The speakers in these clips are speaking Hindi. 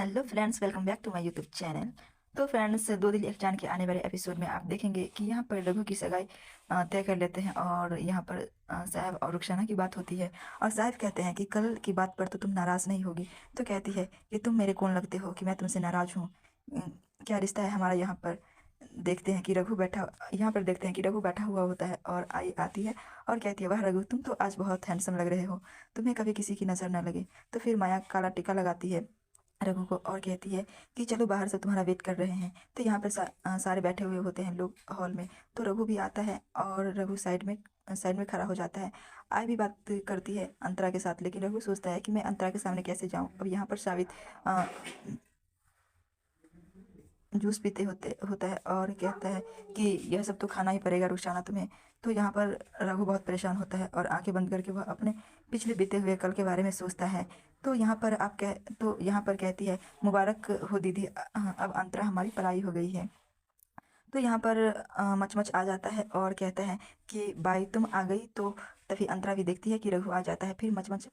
Hello friends, welcome back to my YouTube channel. तो फ्रेंड्स, दो दिल एक जान के आने वाले एपिसोड में आप देखेंगे कि यहाँ पर रघु की सगाई तय कर लेते हैं और यहाँ पर साहब और रुखसाना की बात होती है। और साहब कहते हैं कि कल की बात पर तो तुम नाराज़ नहीं होगी। तो कहती है कि तुम मेरे कौन लगते हो कि मैं तुमसे नाराज़ हूँ। क्या रिश्ता है हमारा यहाँ पर। देखते हैं कि रघु बैठा यहाँ पर देखते हैं कि रघु बैठा हुआ होता है और आई आती है और कहती है, वाह रघु, तुम तो आज बहुत हैंडसम लग रहे हो, तुम्हें कभी किसी की नज़र ना लगे। तो फिर माया काला टीका लगाती है रघु को और कहती है कि चलो, बाहर से तुम्हारा वेट कर रहे हैं। तो यहाँ पर सारे बैठे हुए होते हैं लोग हॉल में। तो रघु भी आता है और रघु साइड में खड़ा हो जाता है। आय भी बात करती है अंतरा के साथ, लेकिन रघु सोचता है कि मैं अंतरा के सामने कैसे जाऊँ। अब यहाँ पर सावित अ, जूस पीते होता है और कहता है कि यह सब तो खाना ही पड़ेगा रुखसाना तुम्हें। तो यहाँ पर रघु बहुत परेशान होता है और आंखें बंद करके वह अपने पिछले बीते हुए कल के बारे में सोचता है। तो यहाँ पर कहती है, मुबारक हो दीदी, अब अंतरा हमारी पराई हो गई है। तो यहाँ पर मचमच आ जाता है और कहता है कि बाई तुम आ गई। तो तभी अंतरा भी देखती है कि रघु आ जाता है। फिर मचमच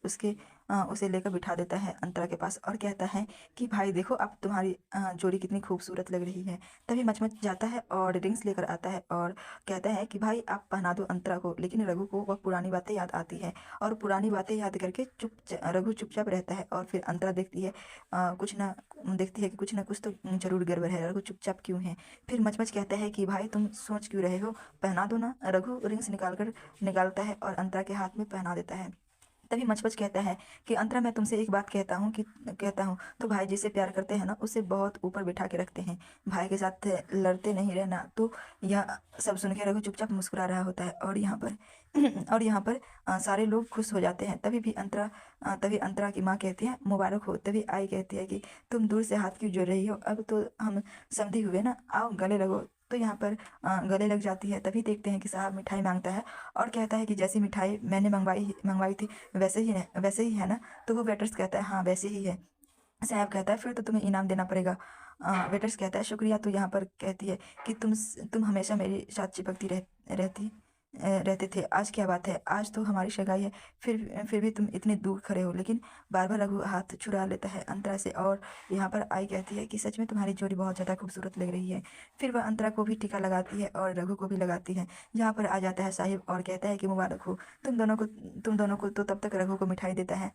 उसे लेकर बिठा देता है अंतरा के पास और कहता है कि भाई देखो, अब तुम्हारी जोड़ी कितनी खूबसूरत लग रही है। तभी मचमच जाता है और रिंग्स लेकर आता है और कहता है कि भाई आप पहना दो अंतरा को। लेकिन रघु को वह पुरानी बातें याद आती है और पुरानी बातें याद करके रघु चुपचाप रहता है। और फिर अंतरा देखती है कि कुछ ना कुछ तो जरूर गड़बड़ है, रघु चुपचाप क्यों है। फिर मचमच कहता है कि भाई तुम सोच क्यों रहे हो, पहना दो ना। रघु रिंग्स निकालता है और अंतरा के हाथ में पहना देता है। तभी मचमच कहता है कि अंतरा, मैं तुमसे एक बात कहता हूँ तो भाई जिसे प्यार करते हैं ना, उसे बहुत ऊपर बिठा के रखते हैं, भाई के साथ लड़ते नहीं रहना। तो यह सब सुन के रघु चुपचाप मुस्कुरा रहा होता है और यहाँ पर और यहाँ पर सारे लोग खुश हो जाते हैं। तभी अंतरा की माँ कहती है, मुबारक हो। तभी आई कहती है कि तुम दूर से हाथ क्यों जोड़ रही हो, अब तो हम समधी हुए ना, आओ गले लगो। तो यहाँ पर गले लग जाती है। तभी देखते हैं कि साहब मिठाई मांगता है और कहता है कि जैसी मिठाई मैंने मंगवाई थी वैसे ही है ना। तो वो वेटर्स कहता है, हाँ वैसे ही है। साहब कहता है, फिर तो तुम्हें इनाम देना पड़ेगा। वेटर्स कहता है, शुक्रिया। तो यहाँ पर कहती है कि तुम हमेशा मेरे साथ चिपकती रहते थे, आज क्या बात है, आज तो हमारी सगाई है, फिर भी तुम इतने दूर खड़े हो। लेकिन बार बार रघु हाथ छुड़ा लेता है अंतरा से और यहाँ पर आई कहती है कि सच में तुम्हारी जोड़ी बहुत ज़्यादा खूबसूरत लग रही है। फिर वह अंतरा को भी टीका लगाती है और रघु को भी लगाती है। यहाँ पर आ जाता है साहिब और कहता है कि मुबारक हो तुम दोनों को। तो तब तक रघु को मिठाई देता है,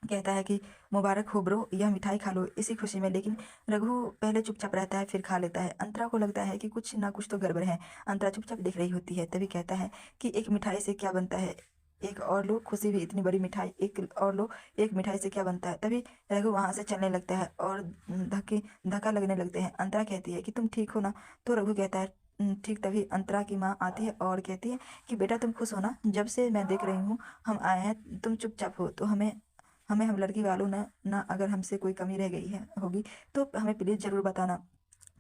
कहता है कि मुबारक हो ब्रो, यह मिठाई खा लो इसी खुशी में। लेकिन रघु पहले चुपचाप रहता है, फिर खा लेता है। अंतरा को लगता है कि कुछ ना कुछ तो गड़बड़ है। अंतरा चुपचाप देख रही होती है। तभी कहता है कि एक मिठाई से क्या बनता है, एक और लो। खुशी भी इतनी बड़ी मिठाई, एक और लो, एक मिठाई से क्या बनता है। तभी रघु वहां से चलने लगता है और धक्का लगने लगते हैं। अंतरा कहती है कि तुम ठीक हो ना। तो रघु कहता है, ठीक। तभी अंतरा की माँ आती है और कहती है कि बेटा तुम खुश हो ना, जब से मैं देख रही हूँ हम आए हैं तुम चुपचाप हो। तो हमें हमें हम लड़की वालों ना अगर हमसे कोई कमी रह गई है होगी तो हमें प्लीज़ ज़रूर बताना,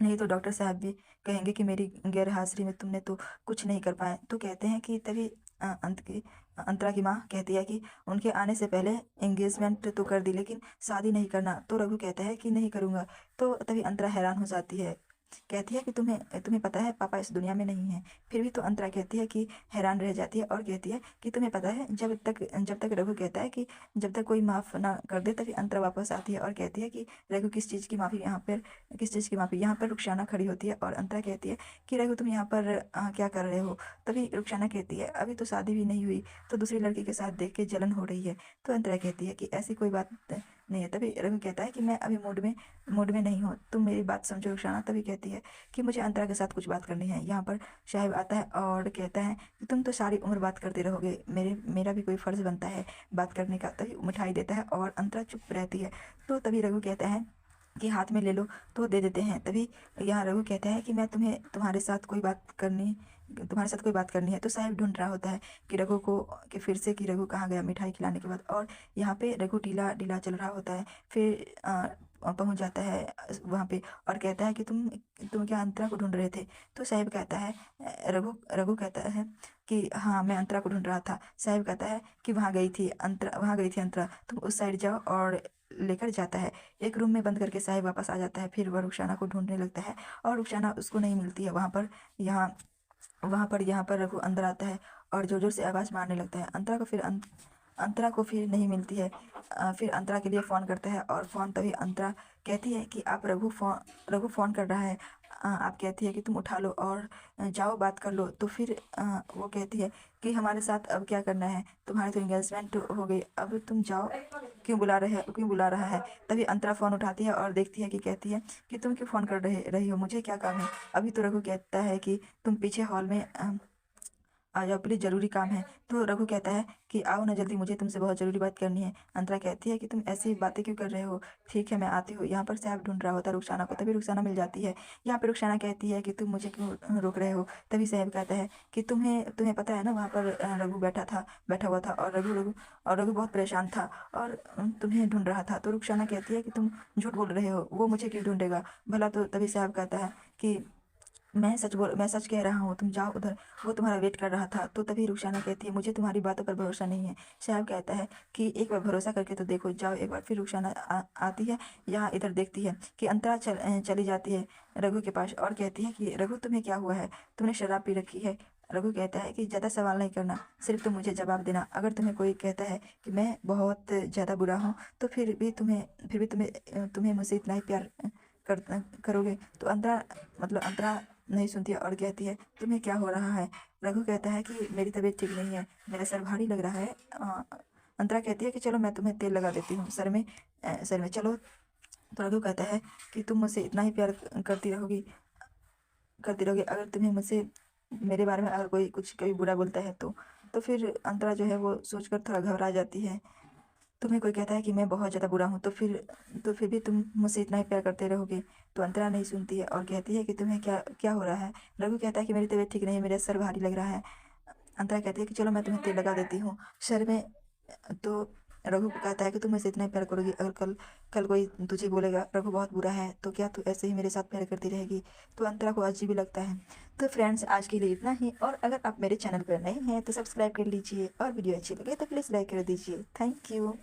नहीं तो डॉक्टर साहब भी कहेंगे कि मेरी गैर हाजिरी में तुमने तो कुछ नहीं कर पाए। तो कहते हैं कि तभी अंतरा की माँ कहती है कि उनके आने से पहले एंगेजमेंट तो कर दी, लेकिन शादी नहीं करना। तो रघु कहता है कि नहीं करूँगा। तो तभी अंतरा हैरान हो जाती है, कहती है कि तुम्हें तुम्हें पता है पापा इस दुनिया में नहीं है। फिर भी तो अंतरा कहती है कि हैरान रह जाती है और कहती है कि तुम्हें पता है। जब तक रघु कहता है कि जब तक कोई माफ़ ना कर दे, तभी अंतरा वापस आती है और कहती है कि रघु किस चीज़ की माफ़ी, किस चीज़ की माफ़ी। यहाँ पर रुखसाना खड़ी होती है और अंतरा कहती है कि रघु तुम यहाँ पर क्या कर रहे हो। तभी रुखसाना कहती है, अभी तो शादी भी नहीं हुई, तो दूसरी लड़की के साथ देख के जलन हो रही है। तो अंतरा कहती है कि ऐसी कोई बात नहीं है। तभी रघु कहता है कि मैं अभी मूड में नहीं हूँ, तुम मेरी बात समझो रुखसाना। तभी कहती है कि मुझे अंतरा के साथ कुछ बात करनी है। यहाँ पर शाहिब आता है और कहता है कि तुम तो सारी उम्र बात करते रहोगे, मेरा भी कोई फ़र्ज़ बनता है बात करने का। तभी मिठाई देता है और अंतरा चुप रहती है। तो तभी रघु कहता है कि हाथ में ले लो। तो दे देते हैं। तभी यहाँ रघु कहता है कि मैं तुम्हारे साथ कोई बात करनी है। तो साहिब ढूंढ रहा होता है कि रघु को, कि फिर से कि रघु कहाँ गया मिठाई खिलाने के बाद। और यहाँ पे रघु ढीला ढीला चल रहा होता है। फिर पहुंच जाता है वहाँ पे और कहता है कि तुम क्या अंतरा को ढूंढ रहे थे। तो साहिब कहता है, रघु रघु कहता है कि हाँ मैं अंतरा को ढूंढ रहा था। साहिब कहता है कि वहाँ गई थी अंतरा, तुम उस साइड जाओ। और लेकर जाता है। एक रूम में बंद करके साहिब वापस आ जाता है। फिर वह रुखसाना को ढूंढने लगता है और रुखसाना उसको नहीं मिलती है। वहाँ पर यहाँ पर रघु अंदर आता है और जोर जोर से आवाज़ मारने लगता है अंतरा को। अंतरा को फिर नहीं मिलती है। फिर अंतरा के लिए फ़ोन करता है और फ़ोन तभी अंतरा कहती है कि आप रघु फ़ोन कर रहा है। आप कहती है कि तुम उठा लो और जाओ बात कर लो। तो फिर वो कहती है कि हमारे साथ अब क्या करना है, तुम्हारी तो एंगेजमेंट हो गई, अब तुम जाओ, क्यों बुला रहा है। तभी अंतरा फ़ोन उठाती है और देखती है कि कहती है कि तुम क्यों फ़ोन कर रही हो, मुझे क्या काम है। अभी तो रघु कहता है कि तुम पीछे हॉल में आ जाओ प्लीज़, ज़रूरी काम है। तो रघु कहता है कि आओ ना जल्दी, मुझे तुमसे बहुत ज़रूरी बात करनी है। अंतरा कहती है कि तुम ऐसी बातें क्यों कर रहे हो, ठीक है मैं आती हूँ। यहाँ पर सैफ ढूंढ रहा होता है रुखसाना को। तभी रुखसाना मिल जाती है। यहाँ पे रुखसाना कहती है कि तुम मुझे क्यों रोक रहे हो। तभी सैफ कहता है कि तुम्हें तुम्हें पता है ना, वहाँ पर रघु बैठा हुआ था और रघु बहुत परेशान था और तुम्हें ढूंढ रहा था। तो रुखसाना कहती है कि तुम झूठ बोल रहे हो, वो मुझे क्यों ढूंढेगा भला। तो तभी सैफ कहता है कि मैं सच कह रहा हूँ, तुम जाओ उधर, वो तुम्हारा वेट कर रहा था। तो तभी रुखसाना कहती है मुझे तुम्हारी बातों पर भरोसा नहीं है। शायब कहता है कि एक बार भरोसा करके तो देखो, जाओ एक बार। फिर रुखसाना आती है, यहाँ इधर देखती है कि अंतरा चली जाती है रघु के पास और कहती है कि रघु तुम्हें क्या हुआ है, तुमने शराब पी रखी है। रघु कहता है कि ज़्यादा सवाल नहीं करना, सिर्फ तुम मुझे जवाब देना। अगर तुम्हें कोई कहता है कि मैं बहुत ज़्यादा बुरा हूँ तो फिर भी तुम्हें मुझसे इतना ही प्यार कर करोगे। तो अंतरा नहीं सुनती है और कहती है तुम्हें क्या हो रहा है। रघु कहता है कि मेरी तबीयत ठीक नहीं है, मेरा सर भारी लग रहा है। अंतरा कहती है कि चलो मैं तुम्हें तेल लगा देती हूँ सर में चलो। तो रघु कहता है कि तुम मुझसे इतना ही प्यार करती रहोगी, अगर तुम्हें मुझसे मेरे बारे में अगर कोई कुछ कभी बुरा बोलता है तो फिर अंतरा जो है वो सोचकर थोड़ा घबरा जाती है। तुम्हें कोई कहता है कि मैं बहुत ज़्यादा बुरा हूँ तो फिर भी तुम मुझसे इतना ही प्यार करते रहोगे। तो अंतरा नहीं सुनती है और कहती है कि तुम्हें क्या क्या हो रहा है। रघु कहता है कि मेरी तबीयत ठीक नहीं है, मेरा सर भारी लग रहा है। अंतरा कहती है कि चलो मैं तुम्हें तेल लगा देती हूँ सर में। तो रघु कहता है कि तुम मुझसे इतना ही प्यार करोगी, अगर कल कल कोई तुझे बोलेगा रघु बहुत बुरा है तो क्या तू ऐसे ही मेरे साथ प्यार करती रहेगी। तो अंतरा को अजीब ही लगता है। तो फ्रेंड्स आज के लिए इतना ही, और अगर आप मेरे चैनल पर नए हैं तो सब्सक्राइब कर लीजिए और वीडियो अच्छी लगे तो प्लीज़ लाइक कर दीजिए। Thank you.